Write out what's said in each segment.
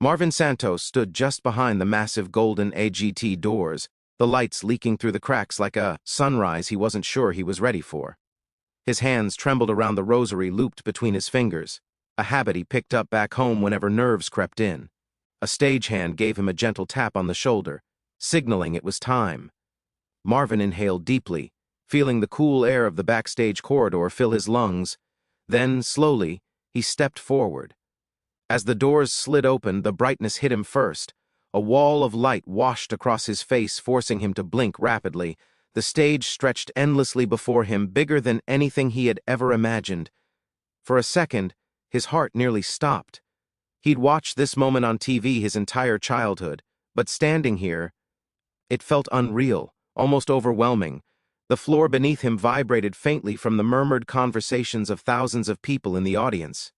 Marvin Santos stood just behind the massive golden AGT doors, the lights leaking through the cracks like a sunrise he wasn't sure he was ready for. His hands trembled around the rosary looped between his fingers, a habit he picked up back home whenever nerves crept in. A stagehand gave him a gentle tap on the shoulder, signaling it was time. Marvin inhaled deeply, feeling the cool air of the backstage corridor fill his lungs. Then, slowly, he stepped forward. As the doors slid open, the brightness hit him first. A wall of light washed across his face, forcing him to blink rapidly. The stage stretched endlessly before him, bigger than anything he had ever imagined. For a second, his heart nearly stopped. He'd watched this moment on TV his entire childhood, but standing here, it felt unreal, almost overwhelming. The floor beneath him vibrated faintly from the murmured conversations of thousands of people in the audience.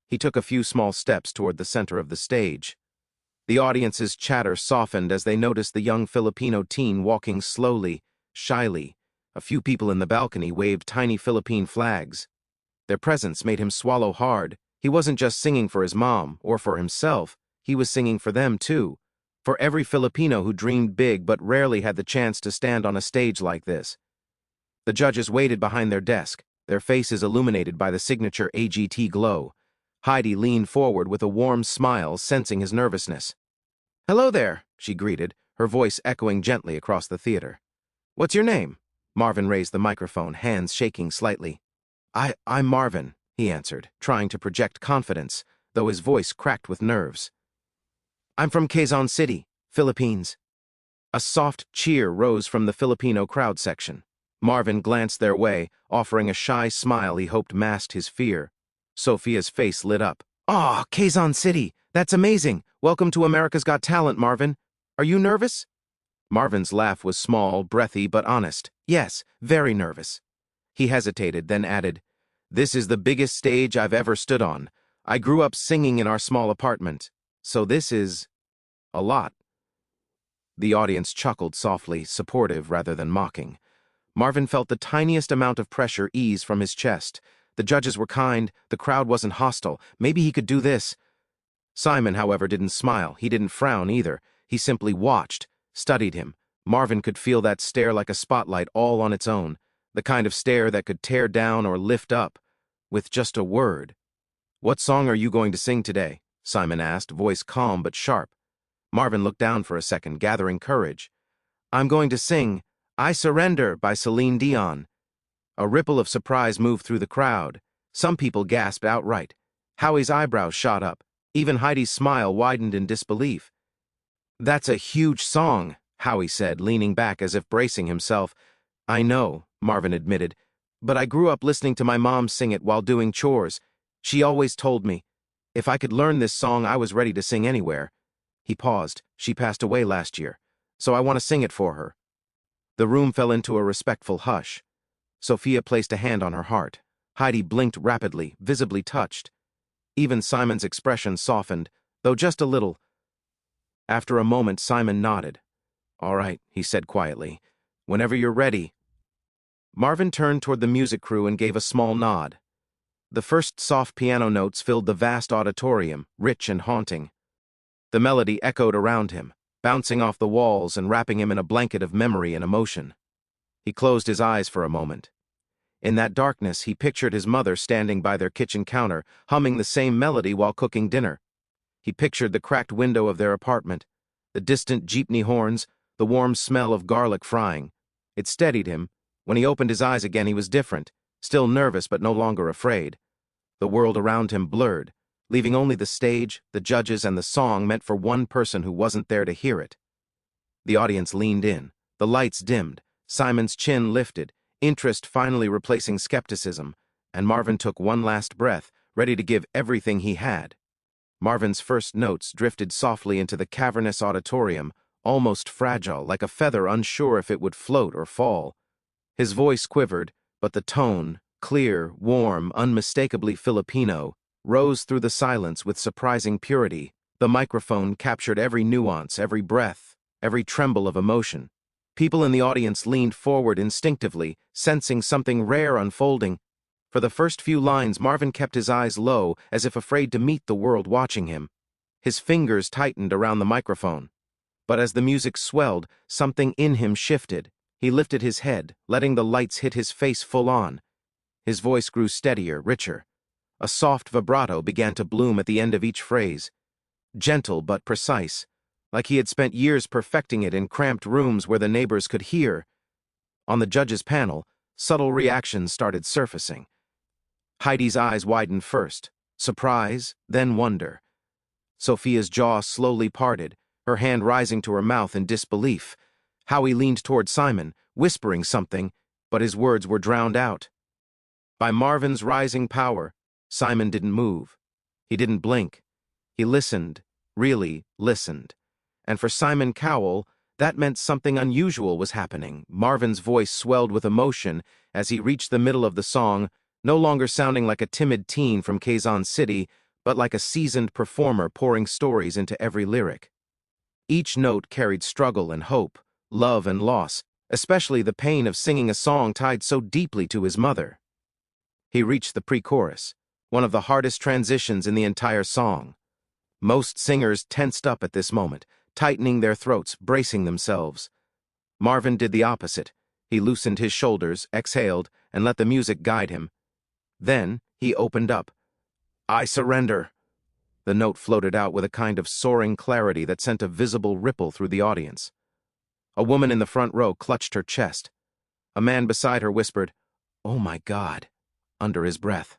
He took a few small steps toward the center of the stage. The audience's chatter softened as they noticed the young Filipino teen walking slowly, shyly. A few people in the balcony waved tiny Philippine flags. Their presence made him swallow hard. He wasn't just singing for his mom or for himself, he was singing for them too. For every Filipino who dreamed big but rarely had the chance to stand on a stage like this. The judges waited behind their desk, their faces illuminated by the signature AGT glow. Heidi leaned forward with a warm smile, sensing his nervousness. "Hello there," she greeted, her voice echoing gently across the theater. "What's your name?" Marvin raised the microphone, hands shaking slightly. I'm Marvin," he answered, trying to project confidence, though his voice cracked with nerves. "I'm from Quezon City, Philippines." A soft cheer rose from the Filipino crowd section. Marvin glanced their way, offering a shy smile he hoped masked his fear. Sophia's face lit up. "Aw, Quezon City! That's amazing! Welcome to America's Got Talent, Marvin. Are you nervous?" Marvin's laugh was small, breathy, but honest. "Yes, very nervous." He hesitated, then added, "This is the biggest stage I've ever stood on. I grew up singing in our small apartment, so this is a lot." The audience chuckled softly, supportive rather than mocking. Marvin felt the tiniest amount of pressure ease from his chest. The judges were kind, the crowd wasn't hostile. Maybe he could do this. Simon, however, didn't smile. He didn't frown either. He simply watched, studied him. Marvin could feel that stare like a spotlight all on its own, the kind of stare that could tear down or lift up, with just a word. "What song are you going to sing today?" Simon asked, voice calm but sharp. Marvin looked down for a second, gathering courage. "I'm going to sing I Surrender by Celine Dion." A ripple of surprise moved through the crowd. Some people gasped outright. Howie's eyebrows shot up. Even Heidi's smile widened in disbelief. "That's a huge song," Howie said, leaning back as if bracing himself. "I know," Marvin admitted, "but I grew up listening to my mom sing it while doing chores. She always told me, if I could learn this song, I was ready to sing anywhere." He paused. "She passed away last year, so I want to sing it for her." The room fell into a respectful hush. Sophia placed a hand on her heart. Heidi blinked rapidly, visibly touched. Even Simon's expression softened, though just a little. After a moment, Simon nodded. "All right," he said quietly. "Whenever you're ready." Marvin turned toward the music crew and gave a small nod. The first soft piano notes filled the vast auditorium, rich and haunting. The melody echoed around him, bouncing off the walls and wrapping him in a blanket of memory and emotion. He closed his eyes for a moment. In that darkness, he pictured his mother standing by their kitchen counter, humming the same melody while cooking dinner. He pictured the cracked window of their apartment, the distant jeepney horns, the warm smell of garlic frying. It steadied him. When he opened his eyes again, he was different, still nervous but no longer afraid. The world around him blurred, leaving only the stage, the judges, and the song meant for one person who wasn't there to hear it. The audience leaned in. The lights dimmed. Simon's chin lifted, interest finally replacing skepticism, and Marvin took one last breath, ready to give everything he had. Marvin's first notes drifted softly into the cavernous auditorium, almost fragile, like a feather unsure if it would float or fall. His voice quivered, but the tone, clear, warm, unmistakably Filipino, rose through the silence with surprising purity. The microphone captured every nuance, every breath, every tremble of emotion. People in the audience leaned forward instinctively, sensing something rare unfolding. For the first few lines, Marvin kept his eyes low, as if afraid to meet the world watching him. His fingers tightened around the microphone. But as the music swelled, something in him shifted. He lifted his head, letting the lights hit his face full on. His voice grew steadier, richer. A soft vibrato began to bloom at the end of each phrase. Gentle but precise, like he had spent years perfecting it in cramped rooms where the neighbors could hear. On the judges' panel, subtle reactions started surfacing. Heidi's eyes widened first, surprise, then wonder. Sophia's jaw slowly parted, her hand rising to her mouth in disbelief. Howie leaned toward Simon, whispering something, but his words were drowned out. By Marvin's rising power, Simon didn't move. He didn't blink. He listened, really listened. And for Simon Cowell, that meant something unusual was happening. Marvin's voice swelled with emotion as he reached the middle of the song, no longer sounding like a timid teen from Quezon City, but like a seasoned performer pouring stories into every lyric. Each note carried struggle and hope, love and loss, especially the pain of singing a song tied so deeply to his mother. He reached the pre-chorus, one of the hardest transitions in the entire song. Most singers tensed up at this moment, tightening their throats, bracing themselves. Marvin did the opposite. He loosened his shoulders, exhaled, and let the music guide him. Then he opened up. "I surrender." The note floated out with a kind of soaring clarity that sent a visible ripple through the audience. A woman in the front row clutched her chest. A man beside her whispered, "Oh my God," under his breath.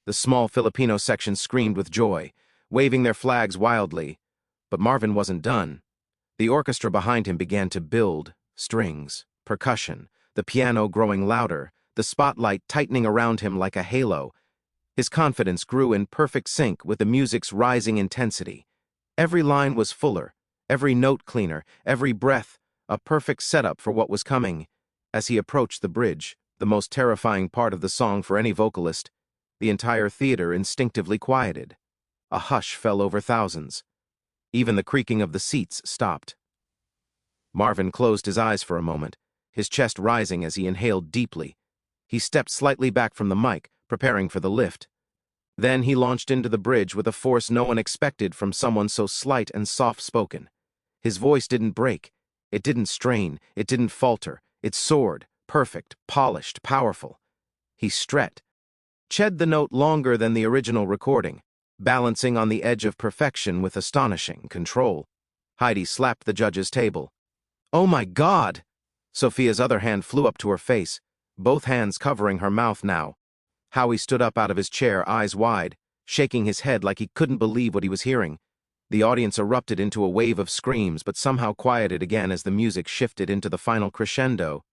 The small Filipino section screamed with joy, waving their flags wildly. But Marvin wasn't done. The orchestra behind him began to build, strings, percussion, the piano growing louder, the spotlight tightening around him like a halo. His confidence grew in perfect sync with the music's rising intensity. Every line was fuller, every note cleaner, every breath a perfect setup for what was coming. As he approached the bridge, the most terrifying part of the song for any vocalist, the entire theater instinctively quieted. A hush fell over thousands. Even the creaking of the seats stopped. Marvin closed his eyes for a moment, his chest rising as he inhaled deeply. He stepped slightly back from the mic, preparing for the lift. Then he launched into the bridge with a force no one expected from someone so slight and soft-spoken. His voice didn't break. It didn't strain. It didn't falter. It soared, perfect, polished, powerful. He stretched the note longer than the original recording, balancing on the edge of perfection with astonishing control. Heidi slapped the judge's table. "Oh my God!" Sophia's other hand flew up to her face, both hands covering her mouth now. Howie stood up out of his chair, eyes wide, shaking his head like he couldn't believe what he was hearing. The audience erupted into a wave of screams, but somehow quieted again as the music shifted into the final crescendo.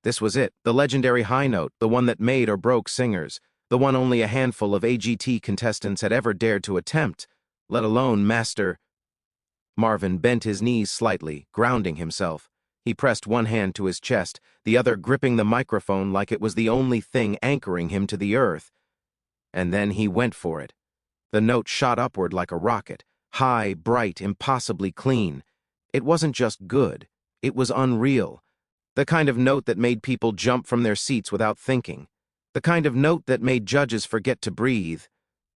This was it, the legendary high note, the one that made or broke singers, the one only a handful of AGT contestants had ever dared to attempt, let alone master. Marvin bent his knees slightly, grounding himself. He pressed one hand to his chest, the other gripping the microphone like it was the only thing anchoring him to the earth. And then he went for it. The note shot upward like a rocket, high, bright, impossibly clean. It wasn't just good, it was unreal. The kind of note that made people jump from their seats without thinking. The kind of note that made judges forget to breathe.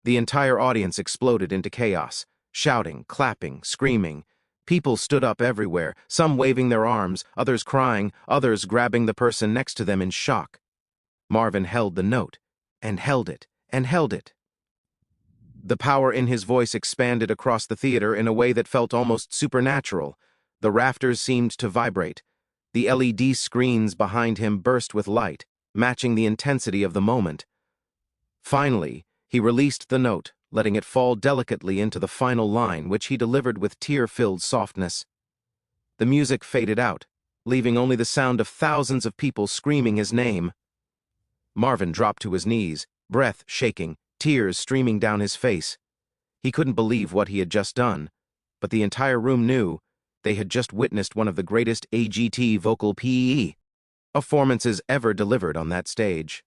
The entire audience exploded into chaos, shouting, clapping, screaming. People stood up everywhere, some waving their arms, others crying, others grabbing the person next to them in shock. Marvin held the note, and held it, and held it. The power in his voice expanded across the theater in a way that felt almost supernatural. The rafters seemed to vibrate. The LED screens behind him burst with light, matching the intensity of the moment. Finally, he released the note, letting it fall delicately into the final line, which he delivered with tear-filled softness. The music faded out, leaving only the sound of thousands of people screaming his name. Marvin dropped to his knees, breath shaking, tears streaming down his face. He couldn't believe what he had just done, but the entire room knew they had just witnessed one of the greatest AGT vocal performances ever delivered on that stage.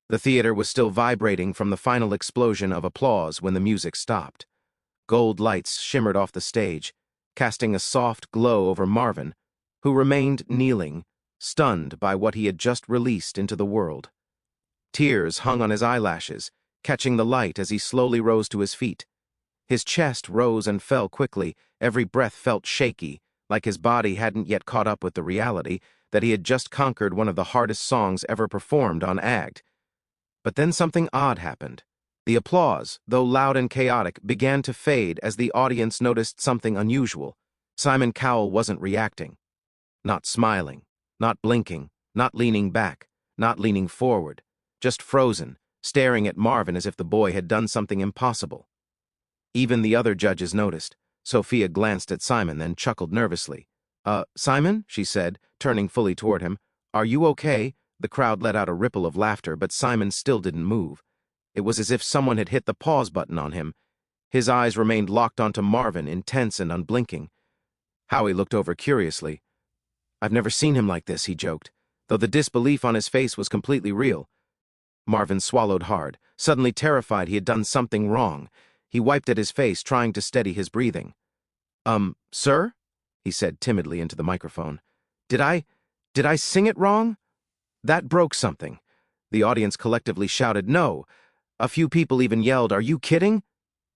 The theater was still vibrating from the final explosion of applause when the music stopped. Gold lights shimmered off the stage, casting a soft glow over Marvin, who remained kneeling, stunned by what he had just released into the world. Tears hung on his eyelashes, catching the light as he slowly rose to his feet. His chest rose and fell quickly, every breath felt shaky, like his body hadn't yet caught up with the reality that he had just conquered one of the hardest songs ever performed on Act. But then something odd happened. The applause, though loud and chaotic, began to fade as the audience noticed something unusual. Simon Cowell wasn't reacting. Not smiling, not blinking, not leaning back, not leaning forward, just frozen, staring at Marvin as if the boy had done something impossible. Even the other judges noticed. Sophia glanced at Simon, then chuckled nervously. Simon?" she said, turning fully toward him. "Are you okay?" The crowd let out a ripple of laughter, but Simon still didn't move. It was as if someone had hit the pause button on him. His eyes remained locked onto Marvin, intense and unblinking. Howie looked over curiously. "I've never seen him like this," he joked, though the disbelief on his face was completely real. Marvin swallowed hard, suddenly terrified he had done something wrong. He wiped at his face, trying to steady his breathing. Sir?" he said timidly into the microphone. Did I sing it wrong?" That broke something. The audience collectively shouted, "No!" A few people even yelled, "Are you kidding?"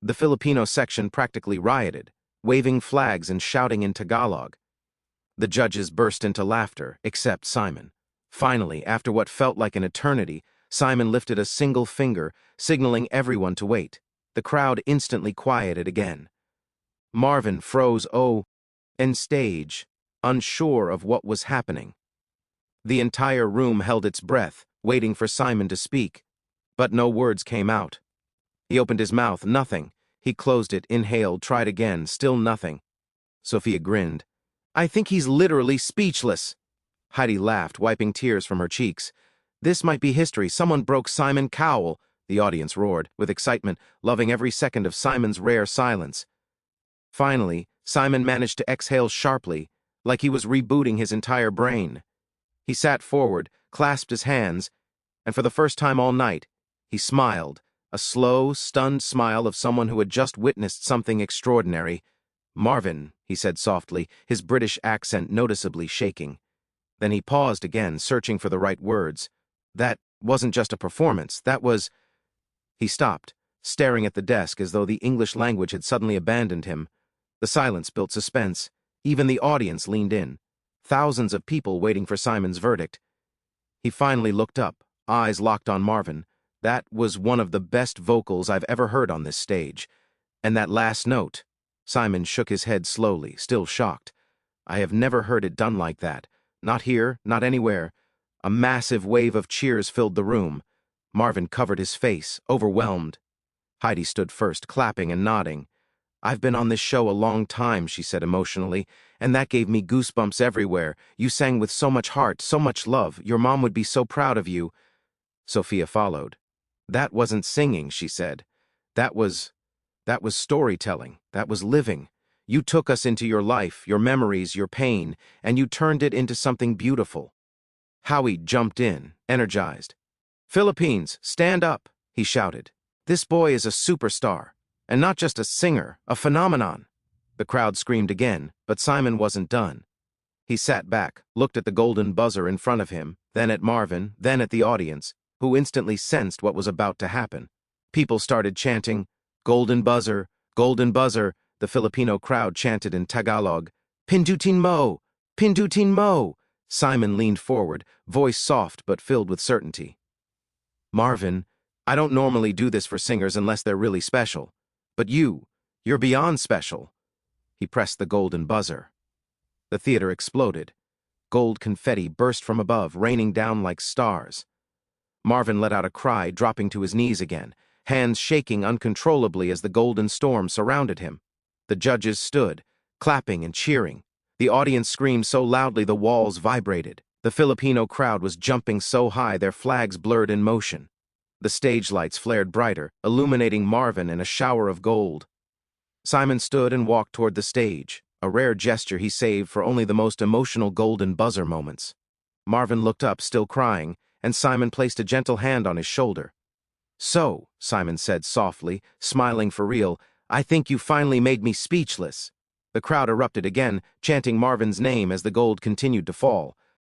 The Filipino section practically rioted, waving flags and shouting in Tagalog. The judges burst into laughter, except Simon. Finally, after what felt like an eternity, Simon lifted a single finger, signaling everyone to wait. The crowd instantly quieted again. Marvin froze and stage, unsure of what was happening. The entire room held its breath, waiting for Simon to speak. But no words came out. He opened his mouth, nothing. He closed it, inhaled, tried again, still nothing. Sophia grinned. "I think he's literally speechless." Heidi laughed, wiping tears from her cheeks. "This might be history. Someone broke Simon Cowell." The audience roared, with excitement, loving every second of Simon's rare silence. Finally, Simon managed to exhale sharply, like he was rebooting his entire brain. He sat forward, clasped his hands, and for the first time all night, he smiled, a slow, stunned smile of someone who had just witnessed something extraordinary. "Marvin," he said softly, his British accent noticeably shaking. Then he paused again, searching for the right words. "That wasn't just a performance, that was—" He stopped, staring at the desk as though the English language had suddenly abandoned him. The silence built suspense. Even the audience leaned in. Thousands of people waiting for Simon's verdict. He finally looked up, eyes locked on Marvin. "That was one of the best vocals I've ever heard on this stage. And that last note—" Simon shook his head slowly, still shocked. "I have never heard it done like that. Not here, not anywhere." A massive wave of cheers filled the room. Marvin covered his face, overwhelmed. Heidi stood first, clapping and nodding. "I've been on this show a long time," she said emotionally, "and that gave me goosebumps everywhere. You sang with so much heart, so much love. Your mom would be so proud of you." Sophia followed. "That wasn't singing," she said. That was storytelling. That was living. You took us into your life, your memories, your pain, and you turned it into something beautiful." Howie jumped in, energized. "Philippines, stand up," he shouted. "This boy is a superstar. And not just a singer, a phenomenon." The crowd screamed again, but Simon wasn't done. He sat back, looked at the golden buzzer in front of him, then at Marvin, then at the audience, who instantly sensed what was about to happen. People started chanting, "Golden buzzer, golden buzzer." The Filipino crowd chanted in Tagalog, "Pindutin mo, pindutin mo." Simon leaned forward, voice soft but filled with certainty. "Marvin, I don't normally do this for singers unless they're really special. But you're beyond special." He pressed the golden buzzer. The theater exploded. Gold confetti burst from above, raining down like stars. Marvin let out a cry, dropping to his knees again, hands shaking uncontrollably as the golden storm surrounded him. The judges stood, clapping and cheering. The audience screamed so loudly the walls vibrated. The Filipino crowd was jumping so high their flags blurred in motion. The stage lights flared brighter, illuminating Marvin in a shower of gold. Simon stood and walked toward the stage, a rare gesture he saved for only the most emotional golden buzzer moments. Marvin looked up, still crying, and Simon placed a gentle hand on his shoulder. "So," Simon said softly, smiling for real, "I think you finally made me speechless." The crowd erupted again, chanting Marvin's name as the gold continued to fall.